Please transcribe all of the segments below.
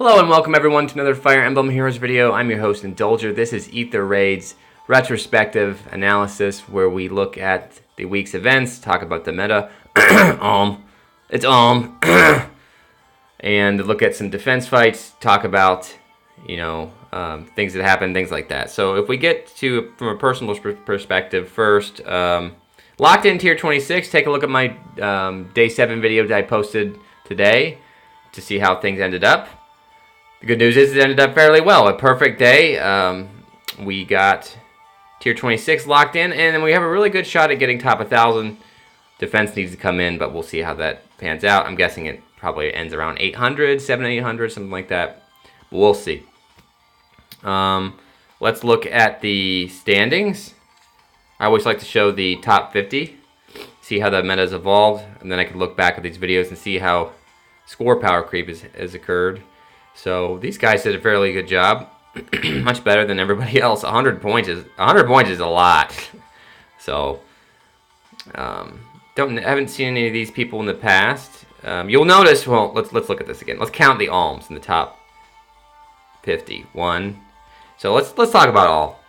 Hello and welcome everyone to another Fire Emblem Heroes video. I'm your host Indulger. This is Aether Raid's retrospective analysis where we look at the week's events, talk about the meta, and look at some defense fights, talk about, things that happen, things like that. So if we get to, from a personal perspective first, locked in tier 26, take a look at my day 7 video that I posted today to see how things ended up. The good news is it ended up fairly well. A perfect day. We got tier 26 locked in, and then we have a really good shot at getting top 1,000. Defense needs to come in, but we'll see how that pans out. I'm guessing it probably ends around 800, 700, 800, something like that. But we'll see. Let's look at the standings. I always like to show the top 50, see how the meta has evolved, and then I can look back at these videos and see how score power creep has occurred. So these guys did a fairly good job, much better than everybody else. 100 points is a lot. So haven't seen any of these people in the past. You'll notice. Well, let's look at this again. Let's count the alms in the top 50. 1. So let's talk about all.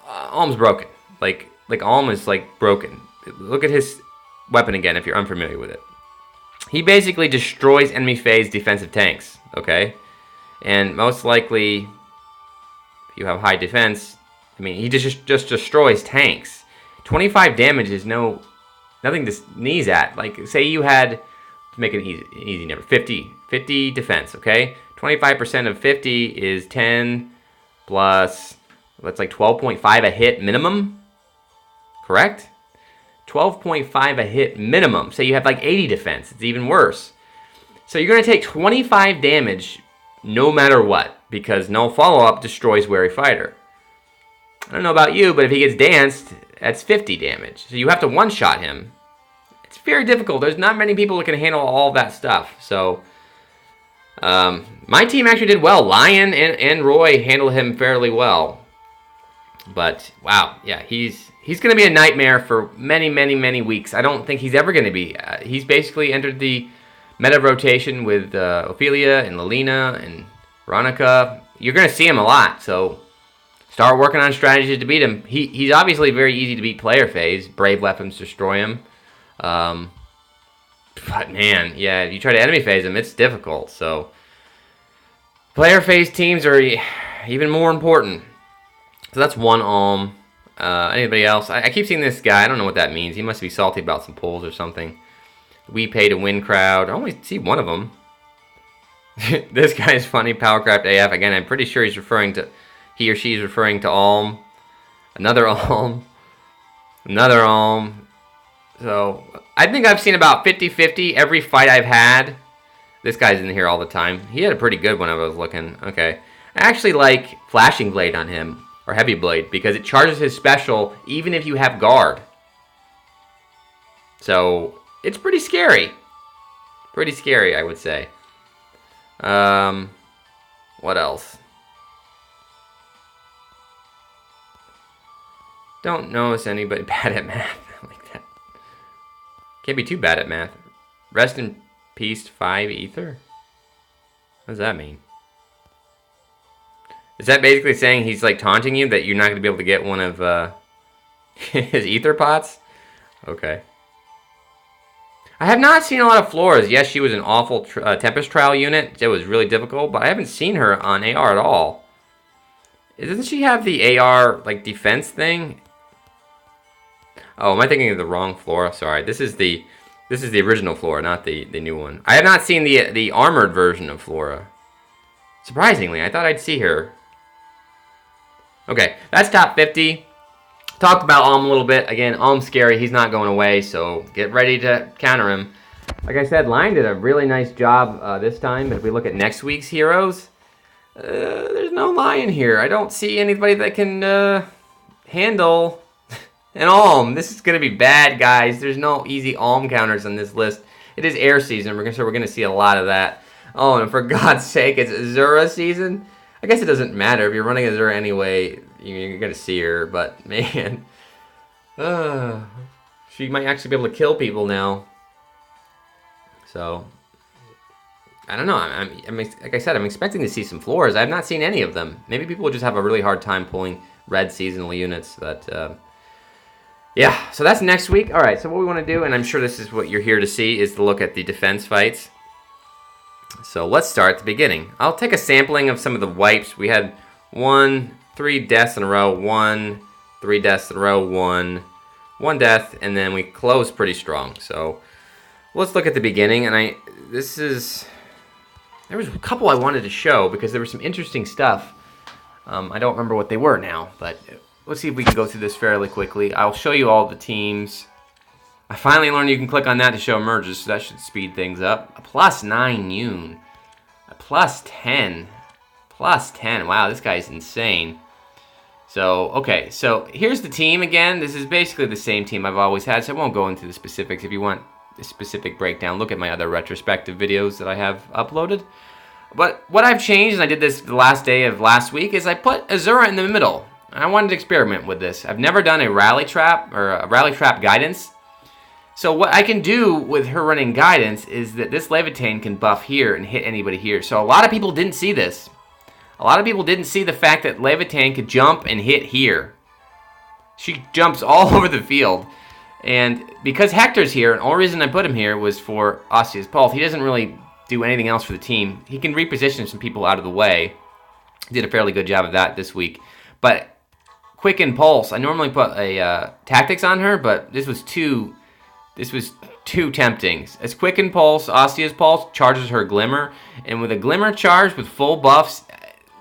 Alm's broken. Like Alm is like broken. Look at his weapon again if you're unfamiliar with it. He basically destroys enemy phase defensive tanks, okay? And most likely, if you have high defense, he just destroys tanks. 25 damage is nothing to sneeze at. Like, say you had, to make it an easy number, 50 defense, okay? 25% of 50 is 10 plus, that's like 12.5 a hit minimum, correct? 12.5 a hit minimum. Say you have like 80 defense. It's even worse. So you're going to take 25 damage no matter what, because no follow-up destroys Wary Fighter. I don't know about you, but if he gets danced, that's 50 damage. So you have to one-shot him. It's very difficult. There's not many people that can handle all that stuff. So my team actually did well. Lyon and Roy handled him fairly well. But, wow, yeah, he's going to be a nightmare for many, many, many weeks. I don't think he's ever going to be. He's basically entered the meta rotation with Ophelia and Lelina and Veronica. You're going to see him a lot, so start working on strategies to beat him. He's obviously very easy to beat player phase. Brave weapons destroy him. But, man, yeah, you try to enemy phase him, it's difficult. So player phase teams are even more important. So that's one alm. Anybody else? I keep seeing this guy. I don't know what that means. He must be salty about some polls or something. We pay to win crowd. I only see one of them. This guy is funny. Powercraft AF. Again, I'm pretty sure he or she is referring to alm. Another alm. Another alm. So I think I've seen about 50-50 every fight I've had. This guy's in here all the time. He had a pretty good one I was looking. Okay. I actually like Flashing Blade on him. Or Heavy Blade, because it charges his special even if you have guard. So, it's pretty scary. Pretty scary, I would say. What else? Don't notice anybody bad at math like that. Can't be too bad at math. Rest in peace, 5 Aether? What does that mean? Is that basically saying he's like taunting you that you're not going to be able to get one of his Aether pots? Okay. I have not seen a lot of Floras. Yes, she was an awful Tempest Trial unit. It was really difficult, but I haven't seen her on AR at all. Doesn't she have the AR like defense thing? Oh, am I thinking of the wrong Flora? Sorry. This is the original Flora, not the new one. I have not seen the armored version of Flora. Surprisingly, I thought I'd see her. Okay, that's top 50. Talked about Alm a little bit. Again, Alm's scary. He's not going away, so get ready to counter him. Like I said, Lion did a really nice job this time, but if we look at next week's heroes, there's no Lion here. I don't see anybody that can handle an Alm. This is going to be bad, guys. There's no easy Alm counters on this list. It is air season, so we're going to see a lot of that. Oh, and for God's sake, it's Azura season? I guess it doesn't matter. If you're running Azura anyway, you're going to see her. But, man. She might actually be able to kill people now. So, I don't know. Like I said, I'm expecting to see some floors. I've not seen any of them. Maybe people just have a really hard time pulling red seasonal units. But yeah, so that's next week. All right, so what we want to do, and I'm sure this is what you're here to see, is to look at the defense fights. So let's start at the beginning. I'll take a sampling of some of the wipes. We had 3 deaths in a row, 3 deaths in a row, one death, and then we closed pretty strong. So let's look at the beginning, and there was a couple I wanted to show because there was some interesting stuff. I don't remember what they were now, but let's see if we can go through this fairly quickly. I'll show you all the teams. I finally learned you can click on that to show merges, so that should speed things up. A +9 Yoon. A +10. +10. Wow, this guy's insane. So, okay, so here's the team again. This is basically the same team I've always had, so I won't go into the specifics. If you want a specific breakdown, look at my other retrospective videos that I have uploaded. But what I've changed, and I did this the last day of last week, is I put Azura in the middle. I wanted to experiment with this. I've never done a rally trap or a rally trap guidance. So what I can do with her running guidance is that this Levitain can buff here and hit anybody here. So a lot of people didn't see this. A lot of people didn't see the fact that Levitain could jump and hit here. She jumps all over the field. And because Hector's here, and the only reason I put him here was for Osseous Pulse. He doesn't really do anything else for the team. He can reposition some people out of the way. Did a fairly good job of that this week. But Quicken Pulse, I normally put a Tactics on her, but this was too tempting. As Quicken Pulse, Osseous Pulse charges her Glimmer, and with a Glimmer charge with full buffs,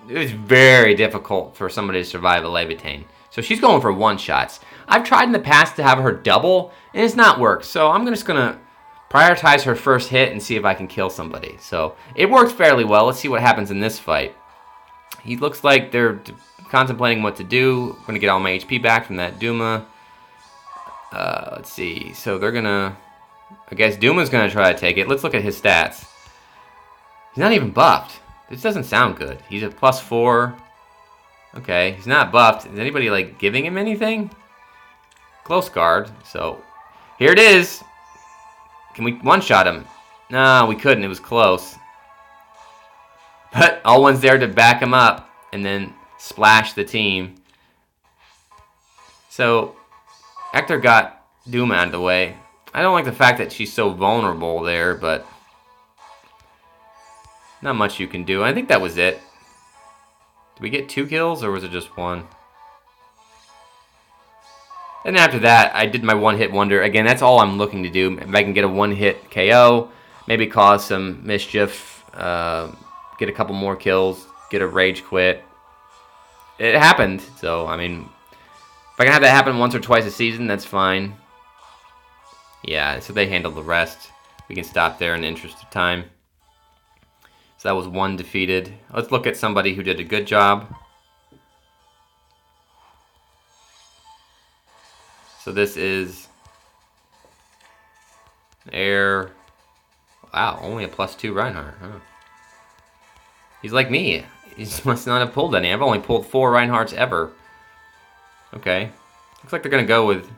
it was very difficult for somebody to survive a Levitain. So she's going for one-shots. I've tried in the past to have her double, and it's not worked. So I'm just going to prioritize her first hit and see if I can kill somebody. So it worked fairly well. Let's see what happens in this fight. He looks like they're contemplating what to do. I'm going to get all my HP back from that Duma. Let's see. So they're going to... I guess Duma's going to try to take it. Let's look at his stats. He's not even buffed. This doesn't sound good. He's a +4. Okay, he's not buffed. Is anybody, like, giving him anything? Close guard. So, here it is. Can we one-shot him? No, we couldn't. It was close. But all one's there to back him up and then splash the team. So, Hector got Doom out of the way. I don't like the fact that she's so vulnerable there, but not much you can do. I think that was it. Did we get 2 kills, or was it just 1? And after that, I did my one-hit wonder. Again, that's all I'm looking to do. If I can get a one-hit KO, maybe cause some mischief, get a couple more kills, get a rage quit. It happened, so, I mean, if I can have that happen once or twice a season, that's fine. Yeah, so they handled the rest. We can stop there in the interest of time. So that was 1 defeated. Let's look at somebody who did a good job. So this is Air. Wow, only a +2 Reinhardt. Huh. He's like me. He must not have pulled any. I've only pulled 4 Reinhardts ever. Okay. Looks like they're going to go with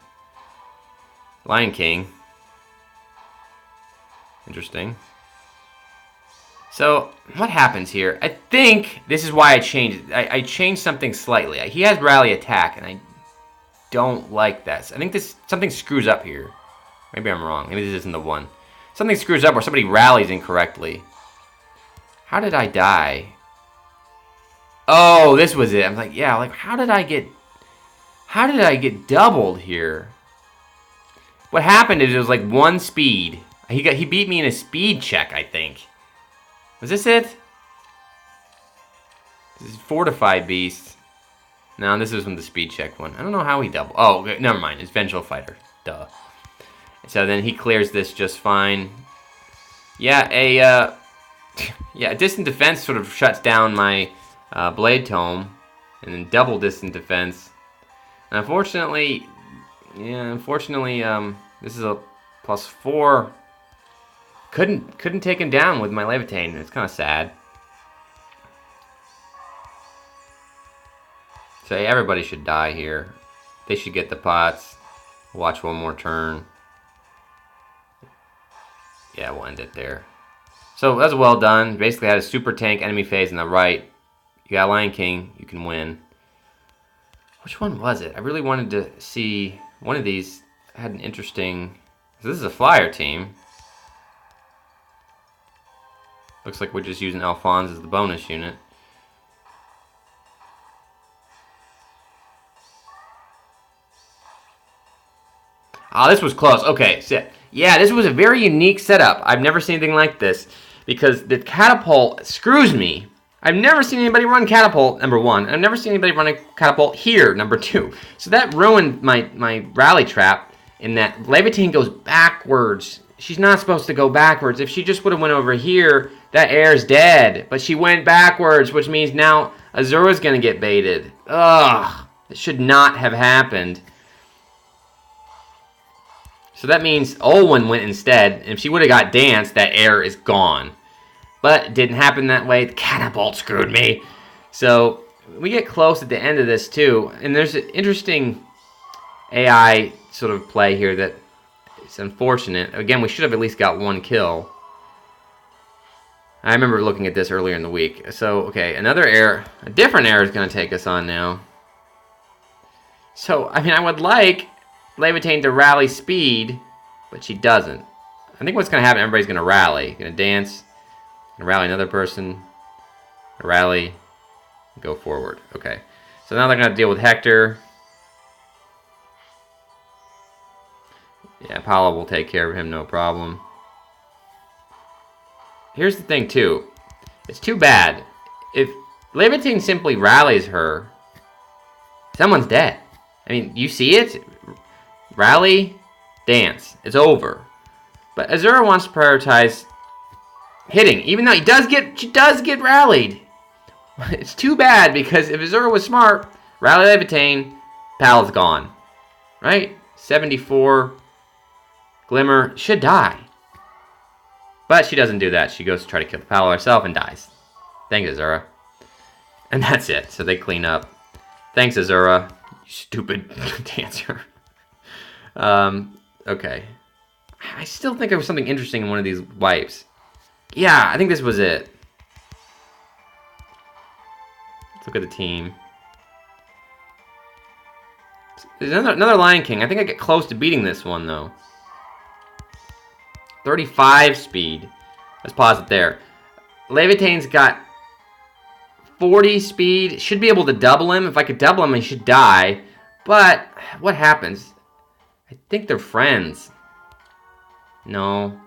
Lion King. Interesting. So, what happens here? I think this is why I changed it. I changed something slightly. He has rally attack, and I don't like that. I think something screws up here. Maybe I'm wrong. Maybe this isn't the one. Something screws up or somebody rallies incorrectly. How did I die? Oh, this was it. I'm like, yeah, like how did I get doubled here? What happened is it was like 1 speed. He beat me in a speed check, I think. Was this it? This is Fortified Beast. No, this isn't the speed check one. I don't know how he doubled. Oh, okay, never mind. It's Vengeful Fighter. Duh. So then he clears this just fine. Yeah, a distant defense sort of shuts down my Blade Tome, and then double distant defense. And unfortunately, this is a +4. Couldn't take him down with my Levitain. It's kind of sad. So everybody should die here. They should get the pots. Watch one more turn. Yeah, we'll end it there. So that's well done. Basically had a super tank enemy phase on the right. You got Lion King, you can win. Which one was it? I really wanted to see one of these had an interesting. So this is a flyer team. Looks like we're just using Alphonse as the bonus unit. Oh, this was close. Okay, so yeah, this was a very unique setup. I've never seen anything like this because the catapult screws me. I've never seen anybody run catapult, number one. I've never seen anybody run a catapult here, number two. So that ruined my rally trap in that Levitine goes backwards. She's not supposed to go backwards. If she just would have went over here, that air's dead. But she went backwards, which means now Azura's going to get baited. Ugh, it should not have happened. So that means Olwen went instead, and if she would have got danced, that air is gone. But it didn't happen that way. The catapult screwed me. So we get close at the end of this too, and there's an interesting AI sort of play here that is unfortunate. Again, we should have at least got one kill. I remember looking at this earlier in the week. So, okay, another air, a different air is going to take us on now. So, I mean, I would like Levitine to rally speed, but she doesn't. I think what's going to happen, everybody's going to rally. Going to dance, going to rally another person, rally, go forward. Okay, so now they're going to deal with Hector. Yeah, Paula will take care of him, no problem. Here's the thing, too. It's too bad. If Levitine simply rallies her, someone's dead. I mean, you see it? Rally, dance. It's over. But Azura wants to prioritize hitting, even though she does get rallied. It's too bad because if Azura was smart, rally Levitine, Pal's gone. Right? 74. Glimmer should die. But she doesn't do that. She goes to try to kill the Palo herself and dies. Thanks, Azura. And that's it. So they clean up. Thanks, Azura. You stupid dancer. Okay. I still think there was something interesting in one of these wipes. Yeah, I think this was it. Let's look at the team. There's another Lion King. I think I get close to beating this one, though. 35 speed. Let's pause it there. Levitane's got 40 speed. Should be able to double him. If I could double him, he should die. But what happens? I think they're friends. No.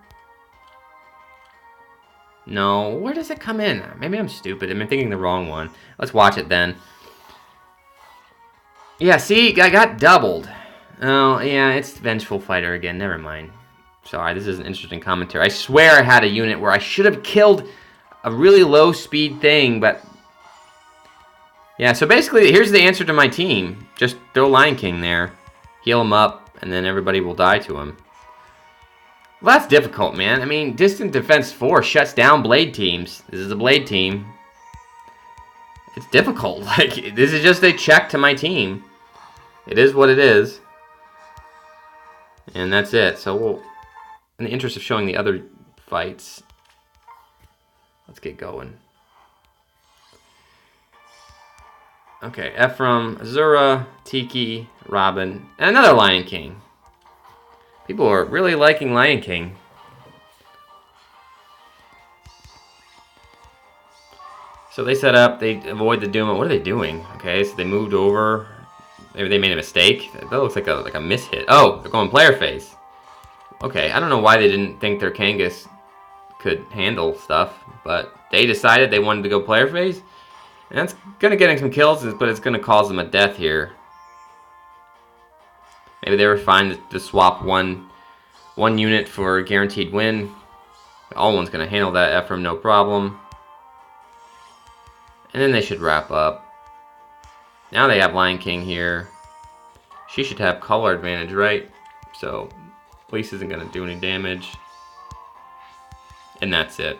No. Where does it come in? Maybe I'm stupid. I'm thinking the wrong one. Let's watch it then. Yeah, see? I got doubled. Oh, yeah, it's Vengeful Fighter again. Never mind. Sorry, this is an interesting commentary. I swear I had a unit where I should have killed a really low speed thing, but... Yeah, so basically, here's the answer to my team. Just throw Lion King there, heal him up, and then everybody will die to him. Well, that's difficult, man. I mean, Distant Defense 4 shuts down Blade teams. This is a Blade team. It's difficult. Like, this is just a check to my team. It is what it is. And that's it. So we'll... In the interest of showing the other fights, let's get going. Okay, Ephraim, Azura, Tiki, Robin, and another Lion King. People are really liking Lion King. So they set up, they avoid the Doom. What are they doing? Okay, so they moved over. Maybe they made a mistake. That looks like a mishit. Oh, they're going player phase. Okay, I don't know why they didn't think their Kangas could handle stuff, but they decided they wanted to go player phase. And that's going to get them some kills, but it's going to cause them a death here. Maybe they were fine to swap one unit for a guaranteed win. All one's going to handle that Ephraim, no problem. And then they should wrap up. Now they have Lion King here. She should have color advantage, right? So... Police isn't going to do any damage. And that's it.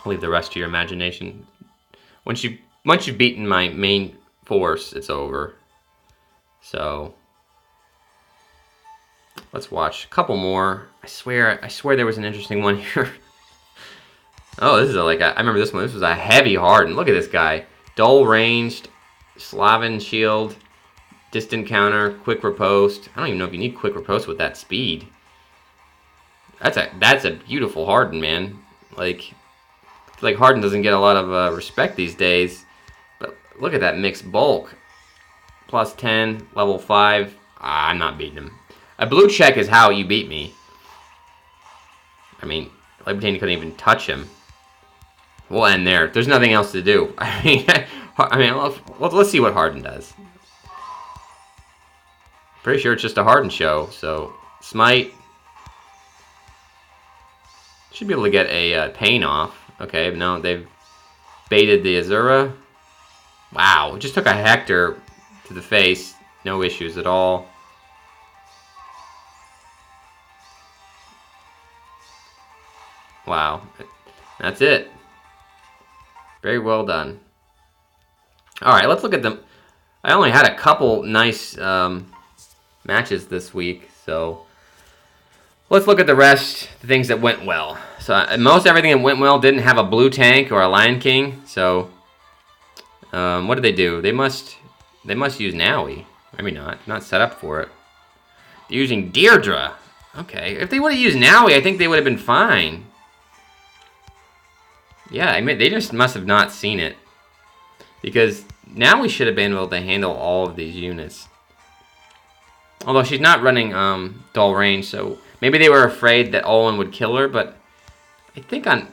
I'll leave the rest to your imagination. Once you've beaten my main force, it's over. So let's watch a couple more. I swear there was an interesting one here. Oh, this is I remember this one. This was a heavy harden. Look at this guy. Dull ranged, Slaven shield, distant counter, quick riposte. I don't even know if you need quick riposte with that speed. That's a beautiful harden, man. Like harden doesn't get a lot of respect these days. But look at that mixed bulk. Plus 10, level 5. I'm not beating him. A blue check is how you beat me. I mean, Levitain couldn't even touch him. We'll end there. There's nothing else to do. Let's see what Harden does. Pretty sure it's just a Harden show. So, Smite. Should be able to get a Pain off. Okay, but no, they've baited the Azura. Wow, it just took a Hector to the face. No issues at all. Wow, that's it. Very well done. Alright, let's look at them. I only had a couple nice matches this week, so let's look at the rest, the things that went well. So most everything that went well didn't have a blue tank or a Lion King, so what did they do? They must use Naui. Maybe not set up for it. They're using Deirdre. Okay, if they would have used Naui, I think they would have been fine. Yeah, I mean, they just must have not seen it. Because now we should have been able to handle all of these units. Although she's not running dull range, so maybe they were afraid that Olin would kill her, but I think on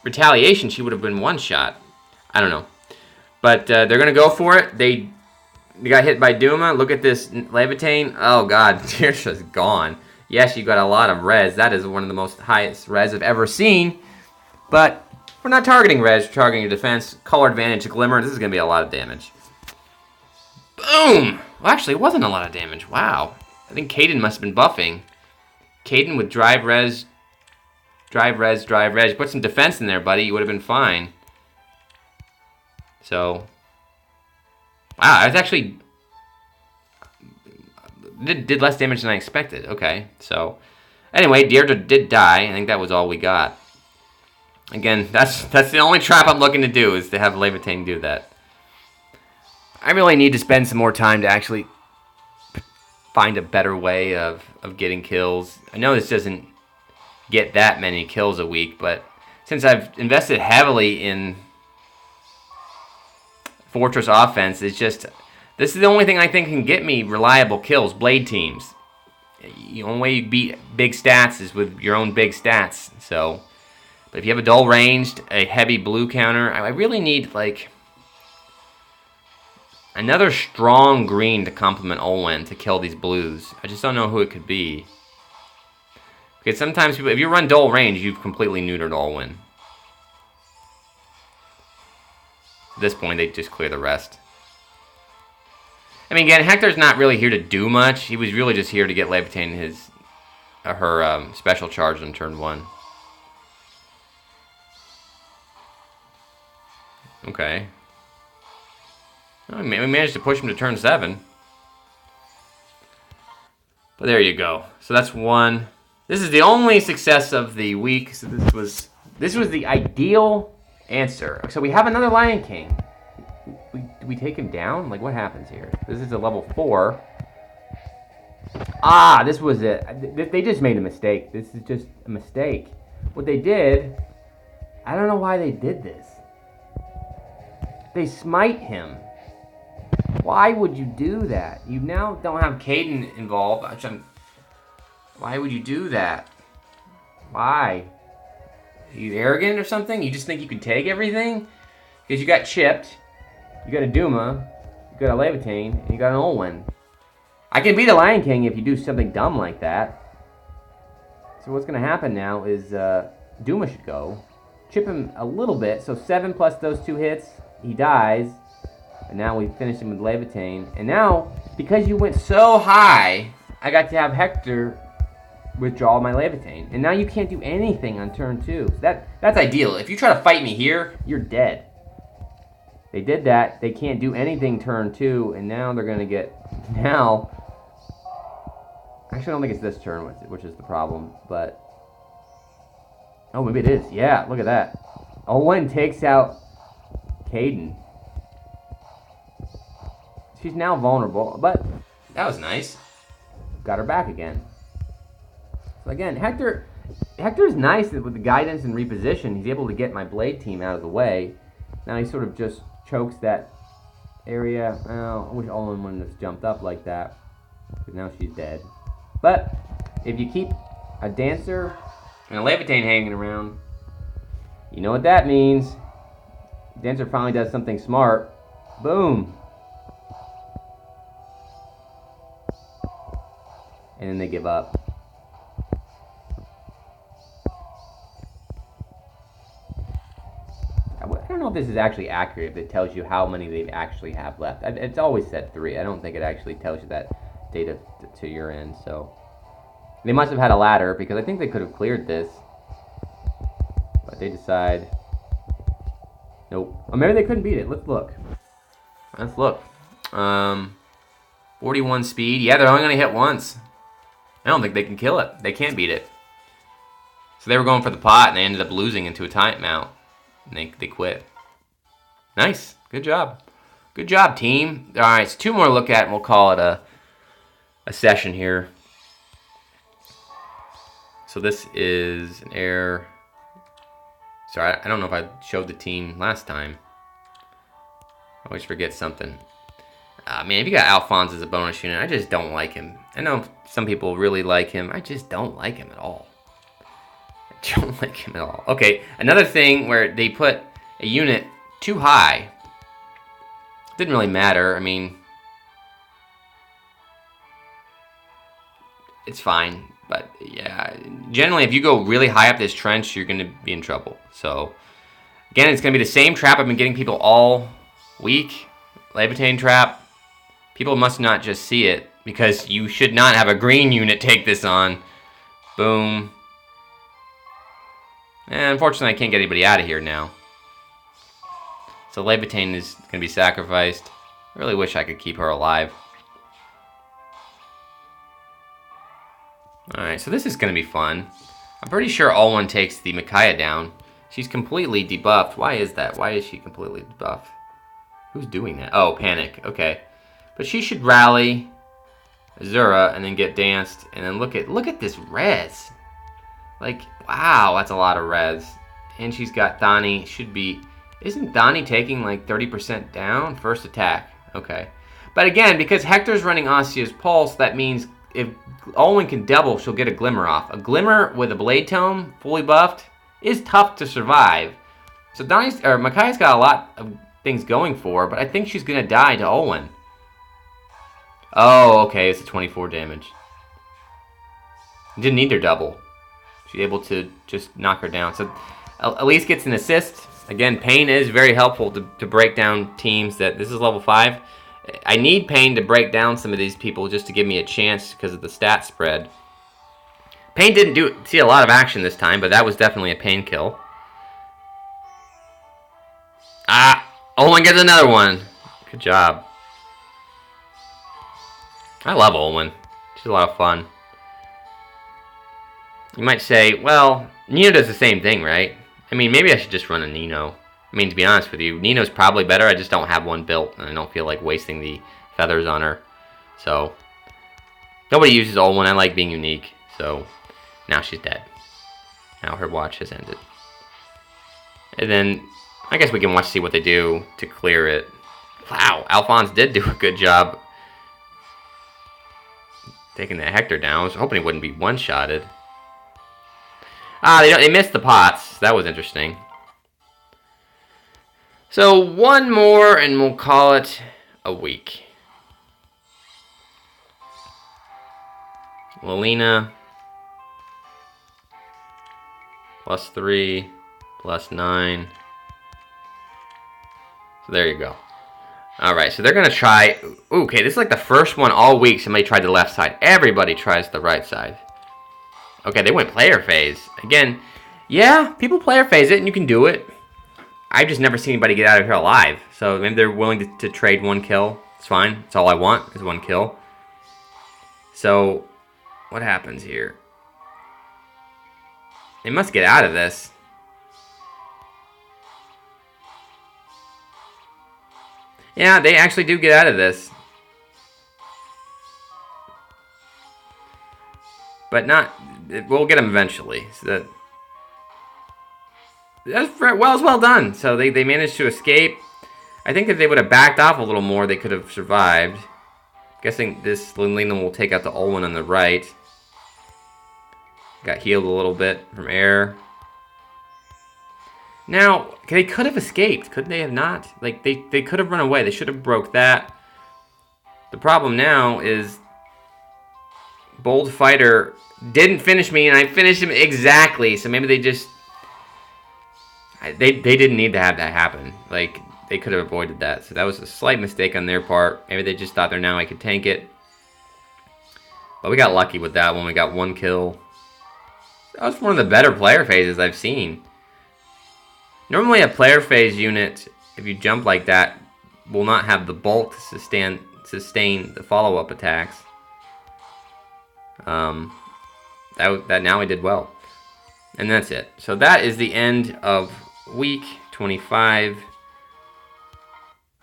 retaliation she would have been one shot. I don't know. But they're going to go for it. They got hit by Duma. Look at this Levitain. Oh god, Deirdre's gone. Yes, you got a lot of res. That is one of the most highest res I've ever seen. But we're not targeting res, we're targeting your defense. Color advantage, glimmer. This is going to be a lot of damage. Boom! Well, actually, it wasn't a lot of damage. Wow. I think Caden must have been buffing. Caden with drive res. Put some defense in there, buddy. You would have been fine. So, wow, I was actually did less damage than I expected. Okay, so anyway, Deirdre did die. I think that was all we got. Again, that's the only trap I'm looking to do, is to have Levitain do that. I really need to spend some more time to actually find a better way of getting kills. I know this doesn't get that many kills a week, but since I've invested heavily in Fortress offense, it's just, this is the only thing I think can get me reliable kills. Blade teams. The only way you beat big stats is with your own big stats. So, but if you have a dull ranged, a heavy blue counter, I really need like another strong green to complement Olwen to kill these blues. I just don't know who it could be. Because sometimes people, if you run dull range, you've completely neutered Olwen. At this point, they just clear the rest. I mean, again, Hector's not really here to do much. He was really just here to get Levitain her special charge on turn 1. Okay. Well, we managed to push him to turn 7. But there you go. So that's 1. This is the only success of the week. So this was the ideal answer. So we have another Lion King. Do we take him down? Like, what happens here? This is a level 4. Ah, this was it. They just made a mistake. This is just a mistake. What they did, I don't know why they did this. They smite him. Why would you do that? You now don't have Caden involved. Why would you do that? Why? Are you arrogant or something? You just think you can take everything? Because you got chipped, you got a Duma, you got a Levitain, and you got an Olwen. I can beat a Lion King if you do something dumb like that. So what's going to happen now is Duma should go. Chip him a little bit, so 7 plus those 2 hits, he dies. And now we finish him with Levitain. And now, because you went so high, I got to have Hector withdraw my Levitain. And now you can't do anything on turn 2. So that's ideal. If you try to fight me here, you're dead. They did that. They can't do anything turn 2. And now they're going to get... Now... Actually, I don't think it's this turn, which is the problem. But... Oh, maybe it is. Yeah, look at that. Owen takes out Caden. She's now vulnerable, but that was nice. Got her back again. So again, Hector's nice with the guidance and reposition. He's able to get my blade team out of the way. Now he sort of just chokes that area. Oh, I wish Olin wouldn't have jumped up like that, because now she's dead. But if you keep a dancer and a levitate hanging around, you know what that means. Dancer finally does something smart. Boom. And then they give up. I don't know if this is actually accurate, if it tells you how many they actually have left. It's always said 3. I don't think it actually tells you that data to your end. So they must have had a ladder, because I think they could have cleared this. But they decide, nope. Or maybe they couldn't beat it. Let's look. Let's look. 41 speed. Yeah, they're only going to hit once. I don't think they can kill it. They can't beat it. So they were going for the pot, and they ended up losing into a timeout. And they quit. Nice. Good job. Good job, team. All right, so 2 more to look at, and we'll call it a session here. So this is an error. Sorry, I don't know if I showed the team last time. I always forget something. Man, if you got Alphonse as a bonus unit, I just don't like him. I know some people really like him. I just don't like him at all. I don't like him at all. Okay, another thing where they put a unit too high. Didn't really matter. I mean, it's fine. But yeah, generally if you go really high up this trench, you're going to be in trouble. So again, it's going to be the same trap I've been getting people all week. Levitating trap. People must not just see it, because you should not have a green unit take this on. Boom. And unfortunately, I can't get anybody out of here now. So Levitating is going to be sacrificed. I really wish I could keep her alive. Alright, so this is going to be fun. I'm pretty sure All-One takes the Micaiah down. She's completely debuffed. Why is that? Why is she completely debuffed? Who's doing that? Oh, Panic. Okay. But she should rally Azura and then get danced. And then look at this res. Like, wow, that's a lot of res. And she's got Thani. Should be... Isn't Thani taking like 30% down? First attack. Okay. But again, because Hector's running Asia's Pulse, that means if Olwen can double, she'll get a Glimmer off. A Glimmer with a Blade Tome, fully buffed, is tough to survive. So Micaiah's got a lot of things going for her, but I think she's going to die to Olwen. Oh, okay, it's a 24 damage. Didn't need their double. She's able to just knock her down. So Elise gets an assist. Again, Pain is very helpful to break down teams. This is level 5. I need Pain to break down some of these people just to give me a chance because of the stat spread. Pain didn't see a lot of action this time, but that was definitely a Pain kill. Olwen gets another one. Good job. I love Olwen. She's a lot of fun. You might say, well, Nino does the same thing, right? I mean, maybe I should just run a Nino. I mean, to be honest with you, Nino's probably better. I just don't have one built, and I don't feel like wasting the feathers on her. So, nobody uses Olwen. I like being unique. So, now she's dead. Now her watch has ended. And then, I guess we can see what they do to clear it. Wow, Alphonse did do a good job taking that Hector down. I was hoping he wouldn't be one-shotted. They missed the pots. That was interesting. So, one more, and we'll call it a week. Lilina. +3. +9. So there you go. Alright, so they're going to try... Okay, this is like the first one all week somebody tried the left side. Everybody tries the right side. Okay, they went player phase. Again, yeah, people player phase it and you can do it. I've just never seen anybody get out of here alive. So maybe they're willing to trade one kill. It's fine. That's all I want is one kill. So, what happens here? They must get out of this. Yeah, they actually do get out of this. But not... We'll get them eventually. So that's well done. So they managed to escape. I think if they would have backed off a little more, they could have survived. Guessing this Lingling will take out the Olwen on the right. Got healed a little bit from air. Now, they could have escaped. Couldn't they have not? Like, they could have run away. They should have broke that. The problem now is Bold Fighter didn't finish me, and I finished him exactly. So maybe they just... They didn't need to have that happen. Like, they could have avoided that. So that was a slight mistake on their part. Maybe they just thought there now I could tank it. But we got lucky with that one. We got one kill. That was one of the better player phases I've seen. Normally a player phase unit, if you jump like that, will not have the bulk to sustain the follow-up attacks. That now I did well. And that's it. So that is the end of week 25.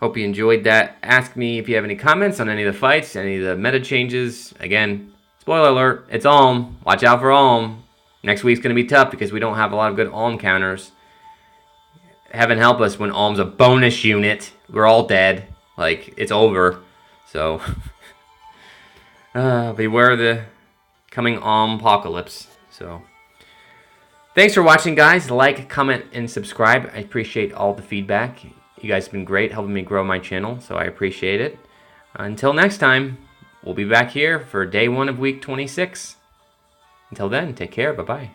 Hope you enjoyed that. Ask me if you have any comments on any of the fights, any of the meta changes. Again, spoiler alert, it's Alm. Watch out for Alm. Next week's going to be tough because we don't have a lot of good Alm counters. Heaven help us when Alm's a bonus unit. We're all dead. Like, it's over. So, beware the coming Alm apocalypse. So, thanks for watching, guys. Like, comment, and subscribe. I appreciate all the feedback. You guys have been great helping me grow my channel, so I appreciate it. Until next time, we'll be back here for day 1 of week 26. Until then, take care. Bye-bye.